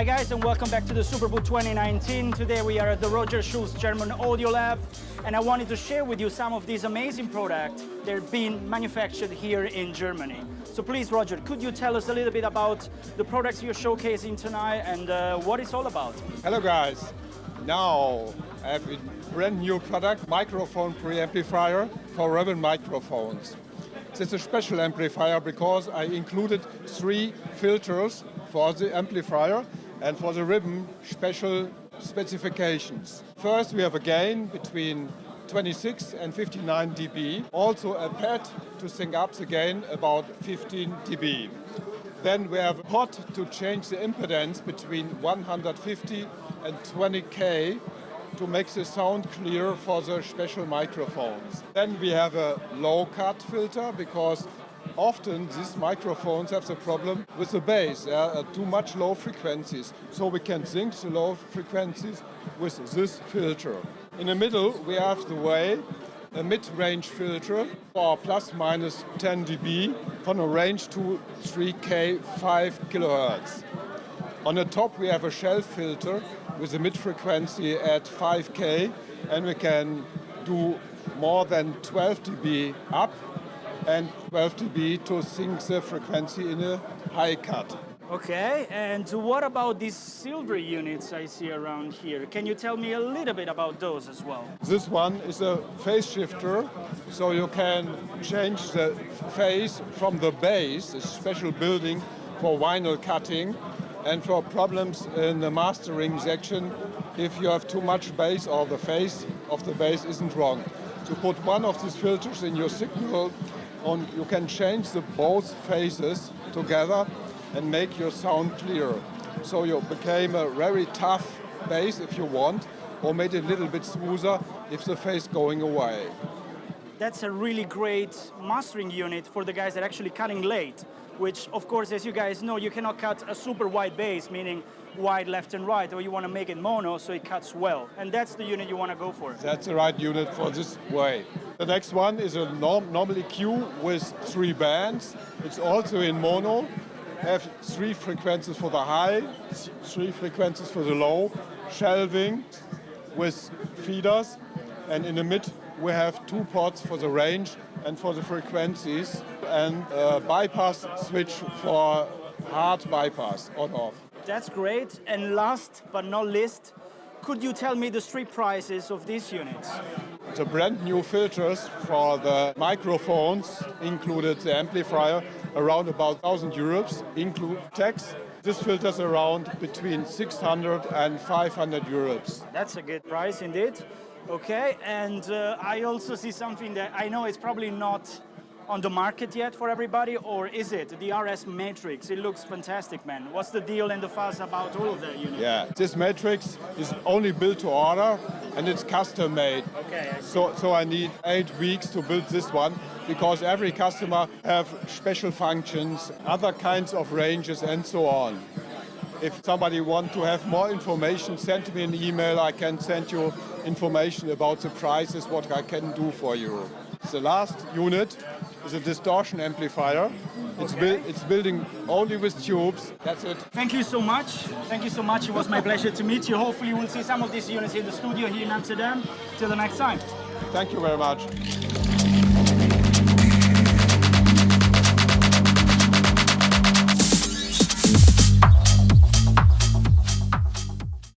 Hi guys, and welcome back to the Superbooth 2019. Today we are at the Roger Schult German Audio Lab, and I wanted to share with you some of these amazing products. They're being manufactured here in Germany. So please, Roger, could you tell us a little bit about the products you're showcasing tonight and what it's all about? Hello guys, now I have a brand new product, microphone preamplifier for ribbon microphones. It's a special amplifier because I included 3 filters for the amplifier and for the ribbon special specifications. First we have a gain between 26 and 59 dB, also a pad to sync up the gain about 15 dB. Then we have a pot to change the impedance between 150 and 20K to make the sound clear for the special microphones. Then we have a low cut filter because often these microphones have the problem with the bass. There are too much low frequencies, so we can sync the low frequencies with this filter. In the middle we have the way a mid-range filter for plus minus 10 dB from a range to 3K 5 kHz. On the top we have a shelf filter with a mid-frequency at 5K, and we can do more than 12 dB up and 12 dB to sync the frequency in a high cut. Okay, and what about these silver units I see around here? Can you tell me a little bit about those as well? This one is a phase shifter, so you can change the phase from the base, a special building for vinyl cutting, and for problems in the mastering section, if you have too much bass or the phase of the bass isn't wrong. To put one of these filters in your signal, and you can change the both phases together and make your sound clear. So you became a very tough bass if you want, or made it a little bit smoother if the phase going away. That's a really great mastering unit for the guys that are actually cutting late, which of course, as you guys know, you cannot cut a super wide bass, meaning wide left and right, or you want to make it mono so it cuts well. And that's the unit you want to go for. That's the right unit for this way. The next one is a normally Q with 3 bands. It's also in mono. Have 3 frequencies for the high, 3 frequencies for the low, shelving with feeders, and in the mid we have 2 pots for the range and for the frequencies, and a bypass switch for hard bypass on off. That's great. And last but not least, could you tell me the street prices of these units? The brand new filters for the microphones included the amplifier around about 1,000 euros, include tax. This filter's around between 600 and 500 euros. That's a good price indeed. Okay, and I also see something that I know is probably not on the market yet for everybody, or is it? The RS Matrix. It looks fantastic, man. What's the deal and the fuss about all of that unit? Yeah, this Matrix is only built to order and it's custom made. Okay. So I need 8 weeks to build this one because every customer have special functions, other kinds of ranges and so on. If somebody wants to have more information, send me an email. I can send you information about the prices, what I can do for you. The last unit is a distortion amplifier. It's building only with tubes. That's it. Thank you so much. Thank you so much. It was my pleasure to meet you. Hopefully we'll see some of these units in the studio here in Amsterdam. Till the next time. Thank you very much.